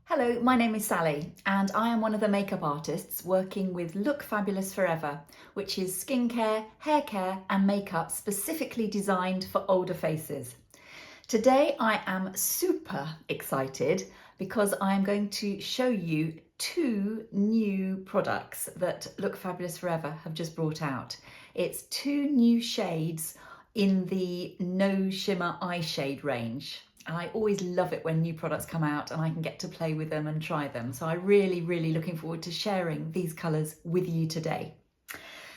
Hello, my name is Sally and I am one of the makeup artists working with Look Fabulous Forever, which is skincare, hair care and makeup specifically designed for older faces. Today I am super excited because I am going to show you two new products that Look Fabulous Forever have just brought out. It's two new shades in the No Shimmer Eye Shade range. I always love it when new products come out and I can get to play with them and try them. So I'm really looking forward to sharing these colours with you today.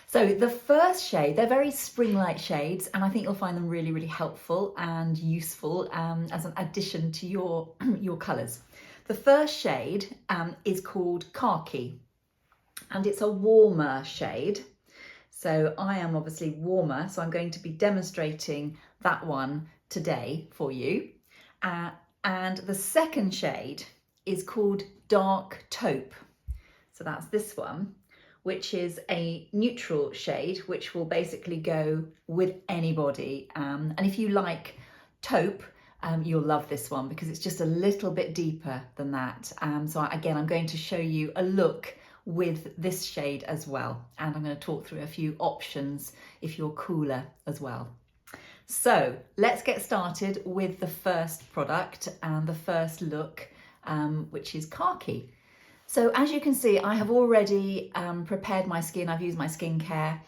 So the first shade, they're very spring-like shades and I think you'll find them really helpful and useful as an addition to your colours. The first shade is called Khaki and it's a warmer shade. So I am obviously warmer, so I'm going to be demonstrating that one today for you. And the second shade is called Dark Taupe. So that's this one, which is a neutral shade, which will basically go with anybody. And if you like taupe, you'll love this one because it's just a little bit deeper than that. So again, I'm going to show you a look with this shade as well. And I'm going to talk through a few options if you're cooler as well. So let's get started with the first product and the first look, which is Khaki. So as you can see, I have already prepared my skin. I've used my skincare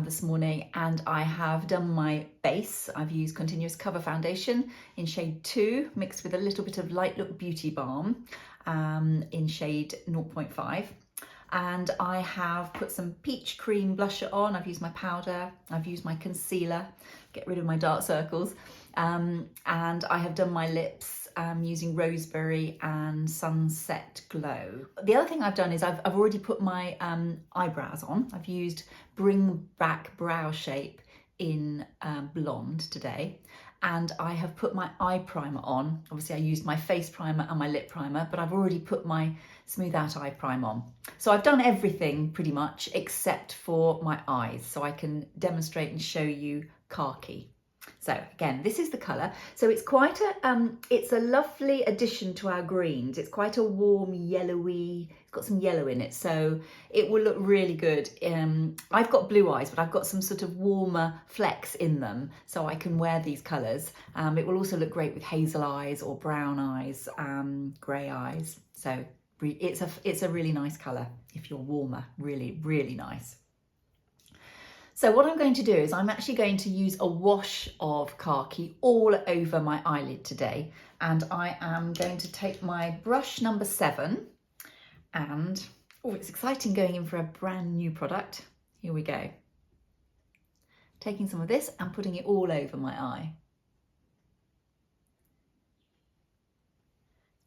this morning and I have done my base. I've used Continuous Cover Foundation in shade 2 mixed with a little bit of Light Look Beauty Balm in shade 0.5. And I have put some peach cream blusher on. I've used my powder, I've used my concealer, get rid of my dark circles. And I have done my lips using Roseberry and Sunset Glow. The other thing I've done is I've already put my eyebrows on. I've used Bring Back Brow Shape in Blonde today. And I have put my eye primer on. Obviously I used my face primer and my lip primer, but I've already put my Smooth Out Eye Primer on. So I've done everything pretty much except for my eyes. So I can demonstrate and show you Khaki. So again, this is the colour. So it's quite it's a lovely addition to our greens. It's quite a warm yellowy, it's got some yellow in it. So it will look really good. I've got blue eyes, but I've got some sort of warmer flecks in them. So I can wear these colours. It will also look great with hazel eyes or brown eyes, grey eyes. So it's a really nice colour if you're warmer, really nice. So what I'm going to do is I'm actually going to use a wash of Khaki all over my eyelid today. And I am going to take my brush number 7 and, oh, it's exciting going in for a brand new product. Here we go. Taking some of this and putting it all over my eye.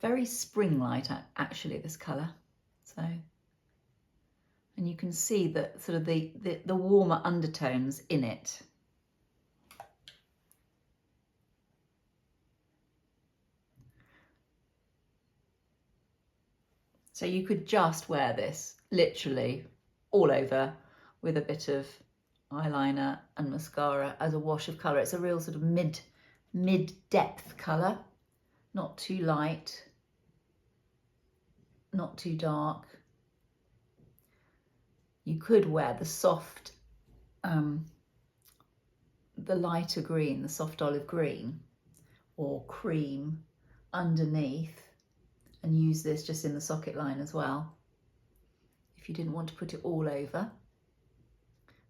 Very spring-like actually, this colour. So. And you can see that sort of the warmer undertones in it. So you could just wear this literally all over with a bit of eyeliner and mascara as a wash of colour. It's a real sort of mid-depth colour, not too light, not too dark. You could wear the soft, the lighter green, the soft olive green or cream underneath and use this just in the socket line as well, if you didn't want to put it all over.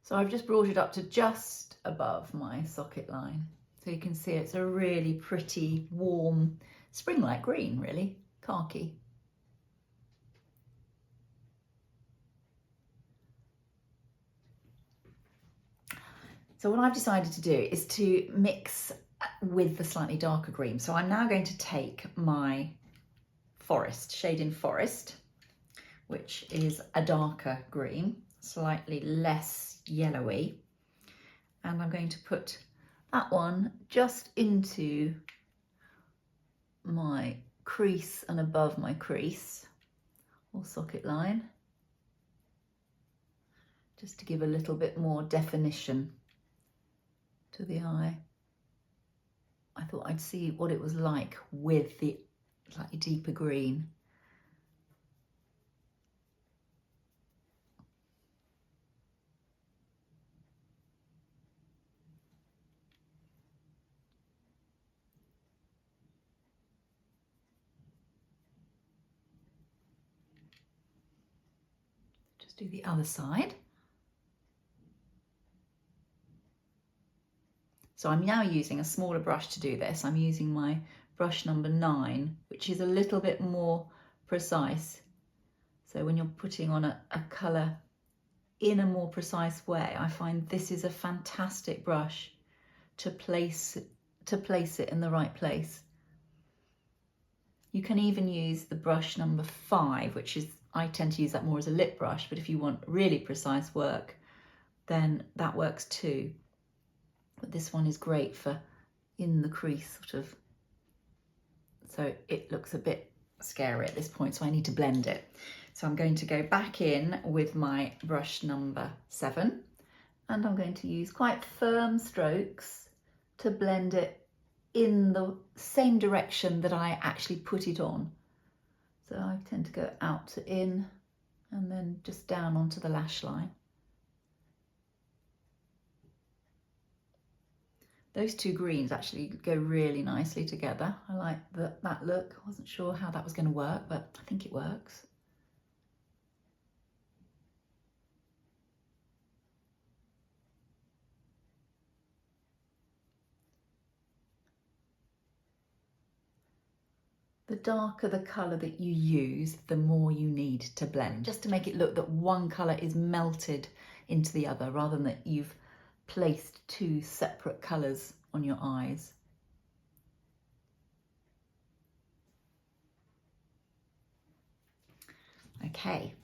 So I've just brought it up to just above my socket line. So you can see it's a really pretty, warm, spring-like green, really, Khaki. So what I've decided to do is to mix with the slightly darker green. So I'm now going to take my Forest, shade in Forest, which is a darker green, slightly less yellowy. And I'm going to put that one just into my crease and above my crease or socket line, just to give a little bit more definition to the eye. I thought I'd see what it was like with the slightly deeper green Just do the other side. So I'm now using a smaller brush to do this. I'm using my brush number 9, which is a little bit more precise. So when you're putting on a colour in a more precise way, I find this is a fantastic brush to place it in the right place. You can even use the brush number 5, which is, I tend to use that more as a lip brush, but if you want really precise work, then that works too. But this one is great for in the crease, sort of. So it looks a bit scary at this point, so I need to blend it. So I'm going to go back in with my brush number 7, and I'm going to use quite firm strokes to blend it in the same direction that I actually put it on. So I tend to go out to in and then just down onto the lash line. Those two greens actually go really nicely together. I like that look. I wasn't sure how that was going to work, but I think it works. The darker the colour that you use, the more you need to blend, just to make it look that one colour is melted into the other rather than that you've placed two separate colours on your eyes. Okay,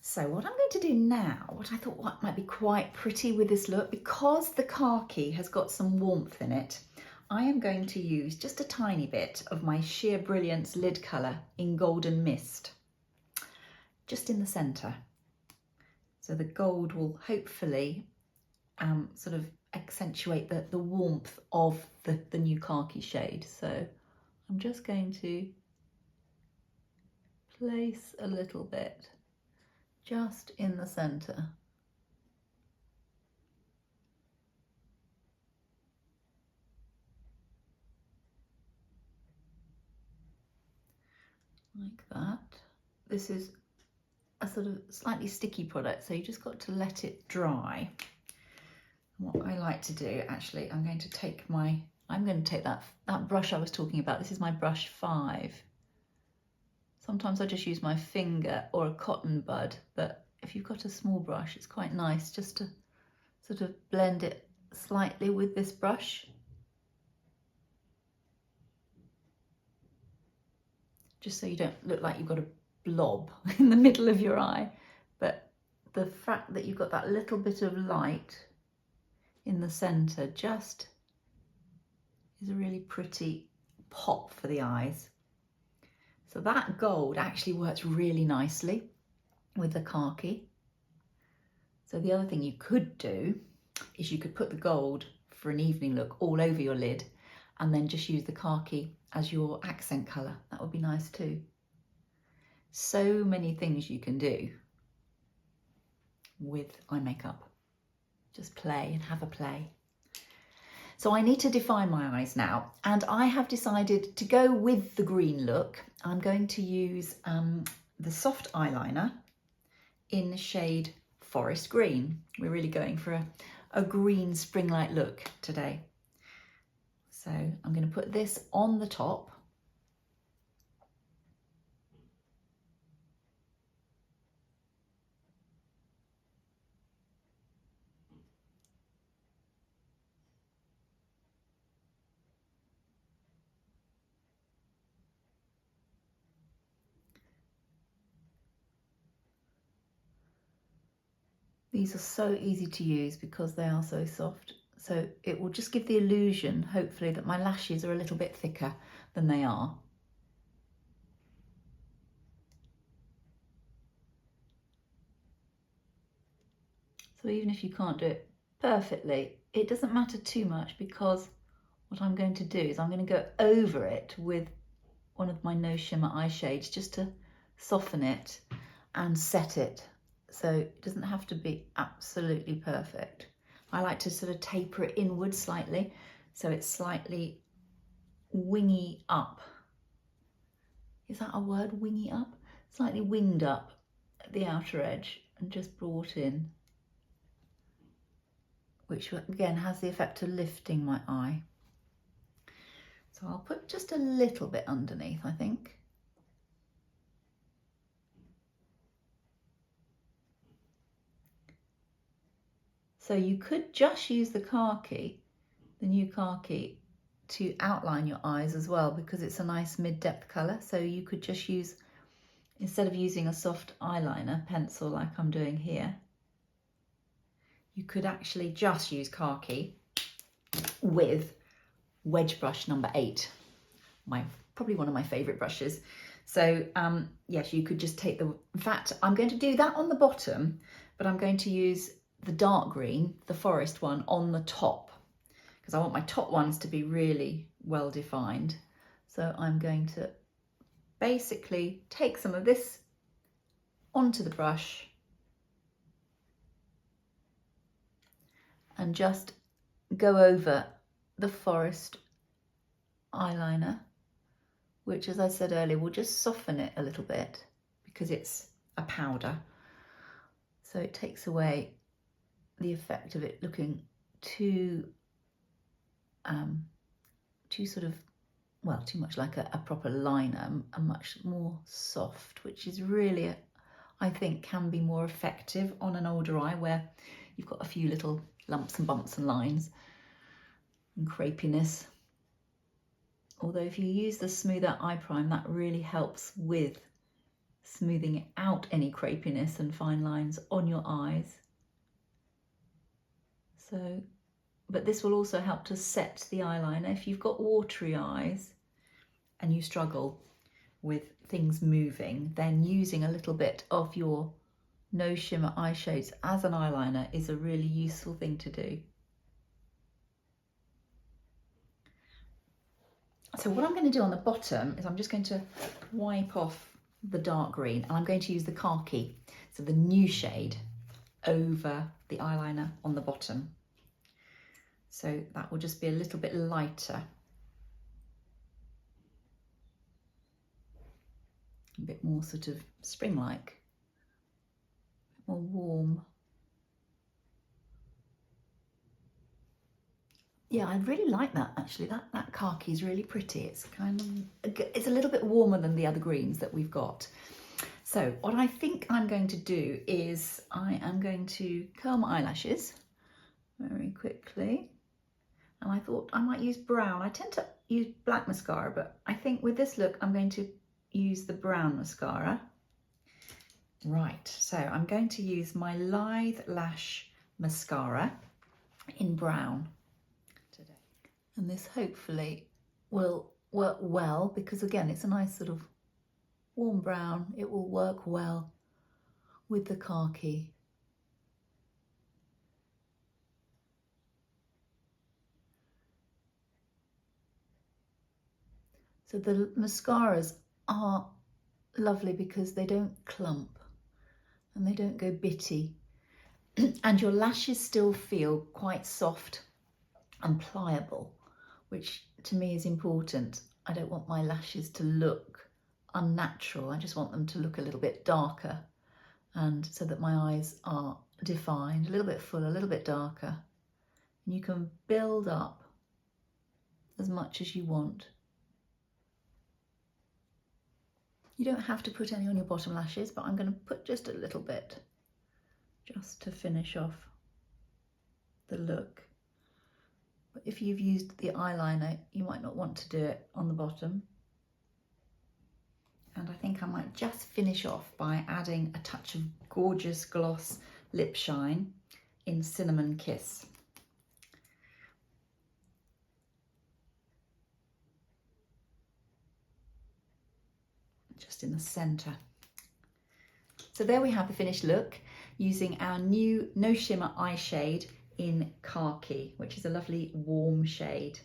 so what I'm going to do now, what I thought might be quite pretty with this look, because the khaki has got some warmth in it, I am going to use just a tiny bit of my sheer Brilliance lid colour in Golden Mist, just in the centre. So the gold will hopefully sort of accentuate the warmth of the new khaki shade. So I'm just going to place a little bit just in the centre. Like that. This is a sort of slightly sticky product, so you just got to let it dry. What I like to do, actually, I'm going to take that brush I was talking about. This is my brush 5. Sometimes I just use my finger or a cotton bud, but if you've got a small brush, it's quite nice just to sort of blend it slightly with this brush. Just so you don't look like you've got a blob in the middle of your eye. But the fact that you've got that little bit of light in the centre just is a really pretty pop for the eyes. So that gold actually works really nicely with the khaki. So the other thing you could do is you could put the gold for an evening look all over your lid and then just use the khaki as your accent colour. That would be nice too. So many things you can do with eye makeup. Just play and have a play. So I need to define my eyes now, and I have decided to go with the green look. I'm going to use the soft eyeliner in the shade Forest Green. We're really going for a green spring-like look today. So I'm going to put this on the top. These are so easy to use because they are so soft. So it will just give the illusion, hopefully, that my lashes are a little bit thicker than they are. So even if you can't do it perfectly, it doesn't matter too much, because what I'm going to do is I'm going to go over it with one of my No Shimmer eye shades just to soften it and set it. So it doesn't have to be absolutely perfect. I like to sort of taper it inward slightly, so it's slightly wingy up. Is that a word, wingy up? Slightly winged up at the outer edge and just brought in, which again has the effect of lifting my eye. So I'll put just a little bit underneath, I think. So you could just use the khaki, the new khaki, to outline your eyes as well, because it's a nice mid-depth colour. So you could just use, instead of using a soft eyeliner pencil like I'm doing here, you could actually just use khaki with wedge brush number 8, probably one of my favourite brushes. So yes, you could just take in fact, I'm going to do that on the bottom, but I'm going to use the dark green, the forest one, on the top, because I want my top ones to be really well defined. So I'm going to basically take some of this onto the brush and just go over the forest eyeliner, which, as I said earlier, will just soften it a little bit because it's a powder. So it takes away the effect of it looking too sort of, well, too much like a proper liner, and much more soft, which is really, I think, can be more effective on an older eye where you've got a few little lumps and bumps and lines and crepiness. Although if you use the smoother eye prime, that really helps with smoothing out any crepiness and fine lines on your eyes. So, but this will also help to set the eyeliner. If you've got watery eyes and you struggle with things moving, then using a little bit of your no shimmer eye shades as an eyeliner is a really useful thing to do. So what I'm going to do on the bottom is I'm just going to wipe off the dark green, and I'm going to use the khaki, so the new shade, over the eyeliner on the bottom. So that will just be a little bit lighter, a bit more sort of spring-like, more warm. Yeah, I really like that actually. That khaki is really pretty. It's it's a little bit warmer than the other greens that we've got. So what I think I'm going to do is I am going to curl my eyelashes very quickly. And I thought I might use brown. I tend to use black mascara, but I think with this look I'm going to use the brown mascara. Right, so I'm going to use my Lithe Lash mascara in brown today. And this hopefully will work well, because again, it's a nice sort of warm brown. It will work well with the khaki. So the mascaras are lovely because they don't clump and they don't go bitty, and your lashes still feel quite soft and pliable, which to me is important. I don't want my lashes to look unnatural. I just want them to look a little bit darker, and so that my eyes are defined, a little bit fuller, a little bit darker. And you can build up as much as you want. You don't have to put any on your bottom lashes, but I'm going to put just a little bit just to finish off the look. But if you've used the eyeliner, you might not want to do it on the bottom. And I think I might just finish off by adding a touch of gorgeous gloss lip shine in Cinnamon Kiss. Just in the centre. So there we have the finished look using our new No Shimmer Eye Shade in Khaki, which is a lovely warm shade,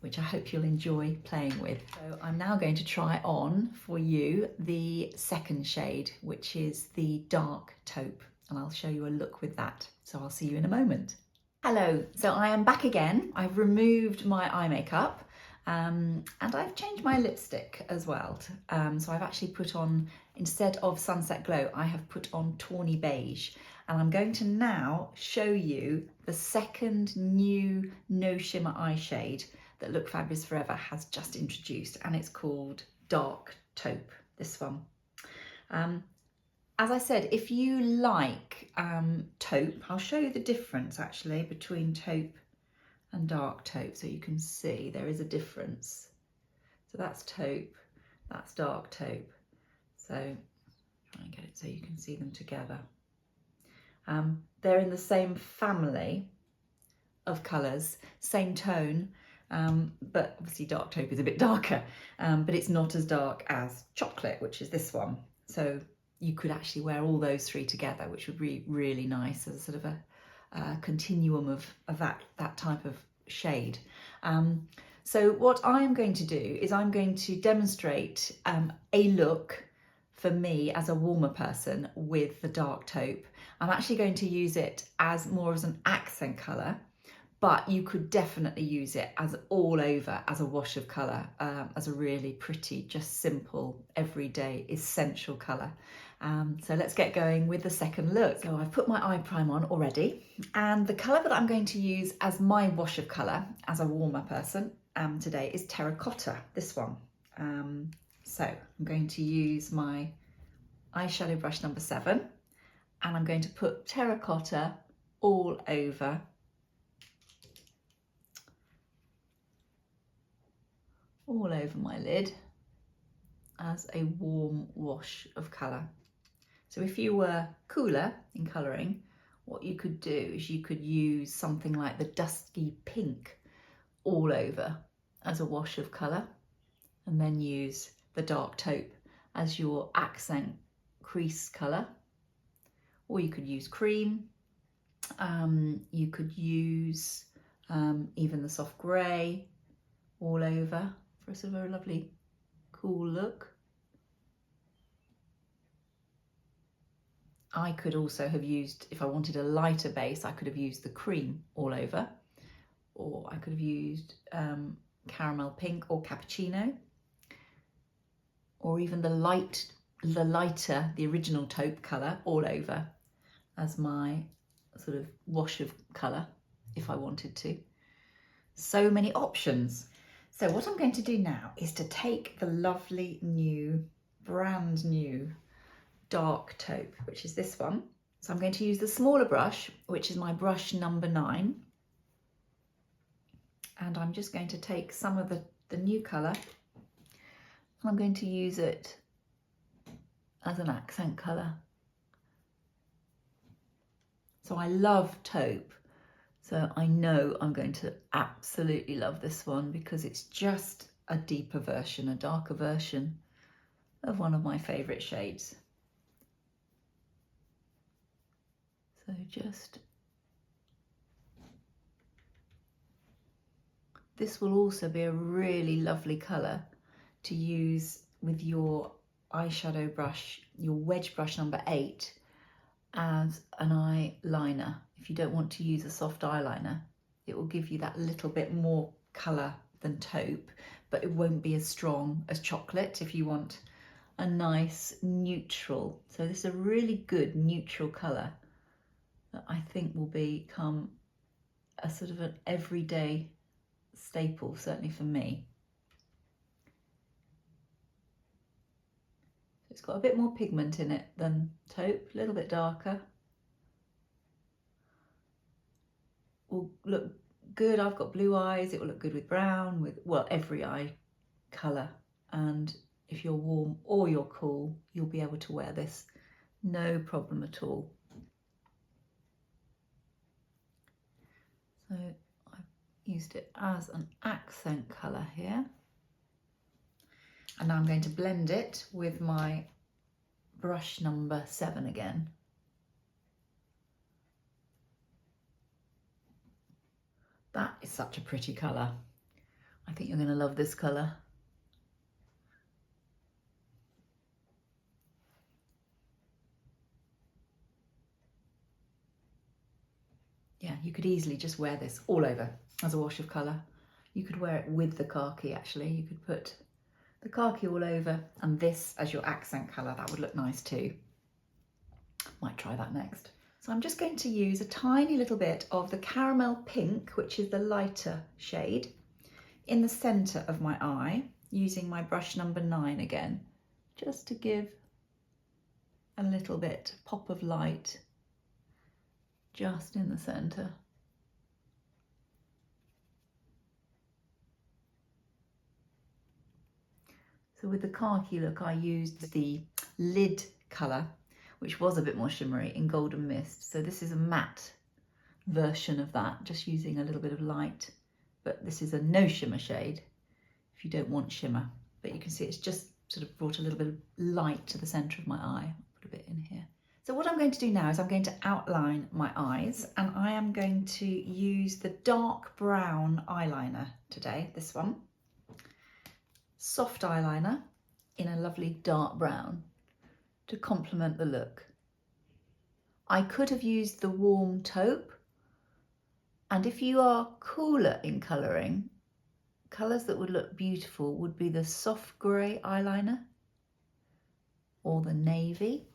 which I hope you'll enjoy playing with. So I'm now going to try on for you the second shade, which is the Dark Taupe, and I'll show you a look with that. So I'll see you in a moment. Hello, so I am back again. I've removed my eye makeup And I've changed my lipstick as well. So I've actually put on, instead of Sunset Glow, I have put on Tawny Beige. And I'm going to now show you the second new No Shimmer eye shade that Look Fabulous Forever has just introduced, and it's called Dark Taupe, this one. As I said, if you like taupe, I'll show you the difference actually between taupe and dark taupe, so you can see there is a difference. So that's taupe, that's dark taupe. So try and get it so you can see them together. They're in the same family of colours, same tone, but obviously dark taupe is a bit darker, but it's not as dark as chocolate, which is this one. So you could actually wear all those three together, which would be really nice as a sort of a continuum of that type of shade. So what I'm going to do is I'm going to demonstrate a look for me as a warmer person with the dark taupe. I'm actually going to use it as more as an accent colour, but you could definitely use it as all over as a wash of colour, as a really pretty, just simple, everyday, essential colour. So let's get going with the second look. So I've put my eye prime on already, and the colour that I'm going to use as my wash of colour as a warmer person today is Terracotta, this one. So I'm going to use my eyeshadow brush number 7, and I'm going to put Terracotta all over my lid as a warm wash of colour. So if you were cooler in colouring, what you could do is you could use something like the dusky pink all over as a wash of colour, and then use the dark taupe as your accent crease colour. Or you could use cream, you could use even the soft grey all over for a sort of a lovely cool look. I could also have used, if I wanted a lighter base, I could have used the cream all over, or I could have used caramel pink or cappuccino, or even the lighter, the original taupe colour all over as my sort of wash of colour if I wanted to. So many options. So what I'm going to do now is to take the lovely new, brand new dark taupe, which is this one. So I'm going to use the smaller brush, which is my brush number 9. And I'm just going to take some of the new colour, and I'm going to use it as an accent colour. So I love taupe, so I know I'm going to absolutely love this one because it's just a deeper version, a darker version of one of my favourite shades. So this will also be a really lovely colour to use with your eyeshadow brush, your wedge brush number 8, as an eyeliner. If you don't want to use a soft eyeliner, it will give you that little bit more colour than taupe, but it won't be as strong as chocolate if you want a nice neutral. So this is a really good neutral colour that I think will become a sort of an everyday staple, certainly for me. It's got a bit more pigment in it than taupe, a little bit darker. Will look good. I've got blue eyes, it will look good with brown, with, well, every eye colour. And if you're warm or you're cool, you'll be able to wear this, no problem at all. So I've used it as an accent colour here. And now I'm going to blend it with my brush number 7 again. That is such a pretty colour. I think you're going to love this colour. Yeah, you could easily just wear this all over as a wash of colour. You could wear it with the khaki actually. You could put the khaki all over and this as your accent colour. That would look nice too. Might try that next. So I'm just going to use a tiny little bit of the caramel pink, which is the lighter shade, in the centre of my eye, using my brush number 9 again, just to give a little bit pop of light just in the centre. So with the Khaki Look, I used the lid colour, which was a bit more shimmery, in Golden Mist. So this is a matte version of that, just using a little bit of light. But this is a no shimmer shade if you don't want shimmer. But you can see it's just sort of brought a little bit of light to the centre of my eye. I'll put a bit in here. So what I'm going to do now is I'm going to outline my eyes, and I am going to use the dark brown eyeliner today, this one. Soft eyeliner in a lovely dark brown to complement the look. I could have used the warm taupe, and if you are cooler in colouring, colours that would look beautiful would be the soft grey eyeliner or the navy.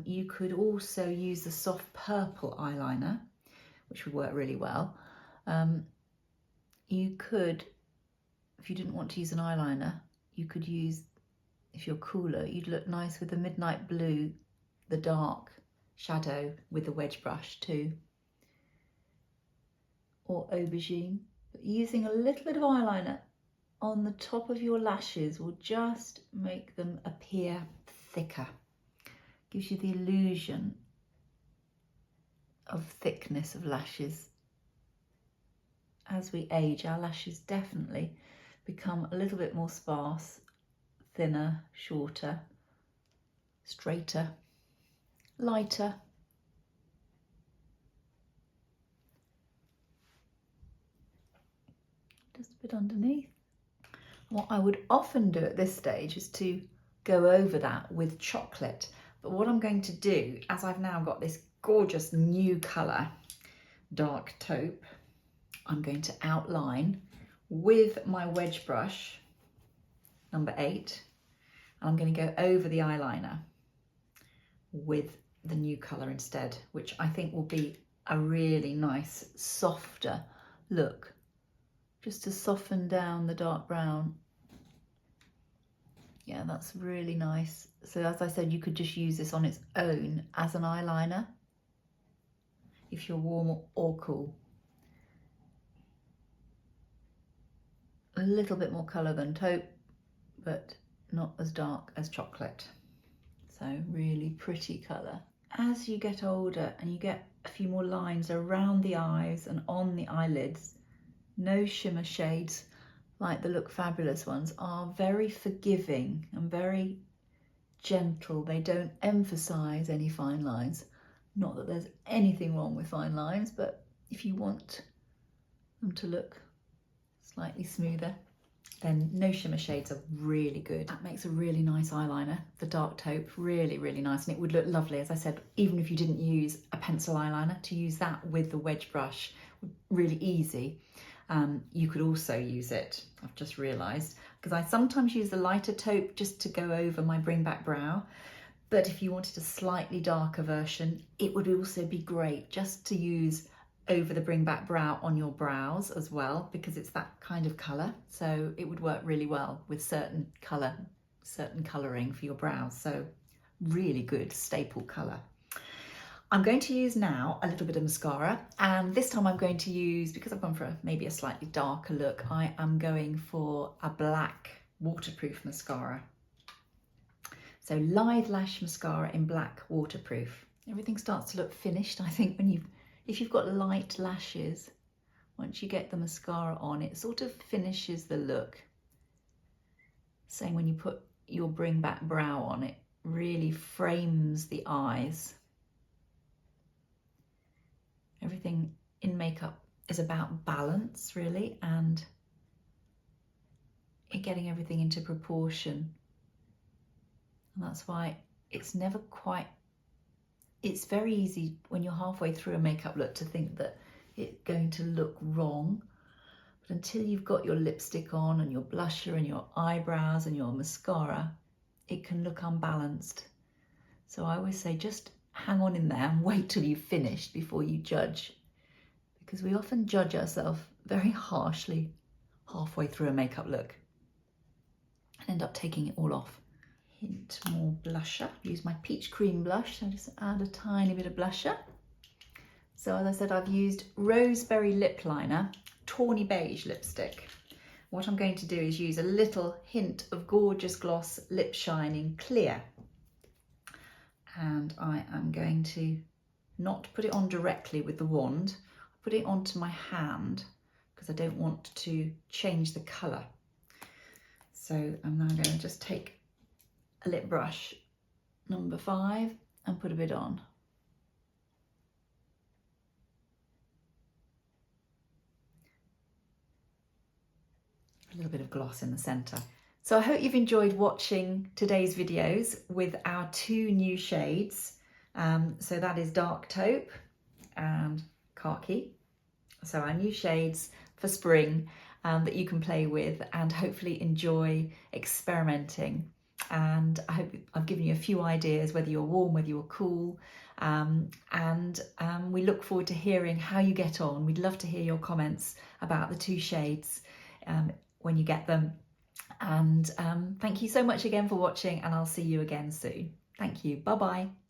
You could also use the soft purple eyeliner, which would work really well. You could, if you didn't want to use an eyeliner, you could use, if you're cooler, you'd look nice with the midnight blue, the dark shadow with the wedge brush too, or aubergine. But using a little bit of eyeliner on the top of your lashes will just make them appear thicker. Gives you the illusion of thickness of lashes. As we age, our lashes definitely become a little bit more sparse, thinner, shorter, straighter, lighter. Just a bit underneath. What I would often do at this stage is to go over that with chocolate. But what I'm going to do, as I've now got this gorgeous new colour, dark taupe, I'm going to outline with my wedge brush, number 8. And I'm going to go over the eyeliner with the new colour instead, which I think will be a really nice, softer look, just to soften down the dark brown. Yeah, that's really nice. So as I said, you could just use this on its own as an eyeliner if you're warm or cool. A little bit more colour than taupe, but not as dark as chocolate. So really pretty colour. As you get older and you get a few more lines around the eyes and on the eyelids, no shimmer shades like the Look Fabulous ones are very forgiving and very gentle. They don't emphasise any fine lines. Not that there's anything wrong with fine lines, but if you want them to look slightly smoother, then no shimmer shades are really good. That makes a really nice eyeliner, the dark taupe, really, really nice. And it would look lovely, as I said, even if you didn't use a pencil eyeliner, to use that with the wedge brush, really easy. You could also use it, I've just realised, because I sometimes use the lighter taupe just to go over my bring back brow. But if you wanted a slightly darker version, it would also be great just to use over the bring back brow on your brows as well, because it's that kind of colour. So it would work really well with certain colouring for your brows. So really good staple colour. I'm going to use now a little bit of mascara, and this time I'm going to use, because I've gone for maybe a slightly darker look, I am going for a black waterproof mascara. So Lithe Lash Mascara in black waterproof. Everything starts to look finished, I think, if you've got light lashes. Once you get the mascara on, it sort of finishes the look. Same when you put your bring back brow on, it really frames the eyes. Everything in makeup is about balance, really, and getting everything into proportion. And that's why it's never quite, it's very easy when you're halfway through a makeup look to think that it's going to look wrong. But until you've got your lipstick on and your blusher and your eyebrows and your mascara, it can look unbalanced. So I always say just hang on in there and wait till you've finished before you judge, because we often judge ourselves very harshly halfway through a makeup look and end up taking it all off. Hint more blusher. Use my peach cream blush, so just add a tiny bit of blusher. So as I said, I've used Roseberry Lip Liner, Tawny Beige lipstick. What I'm going to do is use a little hint of Gorgeous Gloss Lip Shining Clear. And I am going to not put it on directly with the wand, put it onto my hand because I don't want to change the colour. So I'm now going to just take a lip brush, number 5, and put a bit on. A little bit of gloss in the centre. So I hope you've enjoyed watching today's videos with our 2 new shades. So that is Dark Taupe and Khaki. So our new shades for spring that you can play with and hopefully enjoy experimenting. And I hope I've given you a few ideas, whether you're warm, whether you're cool. We look forward to hearing how you get on. We'd love to hear your comments about the 2 shades when you get them. And thank you so much again for watching, and I'll see you again soon. Thank you. Bye-bye.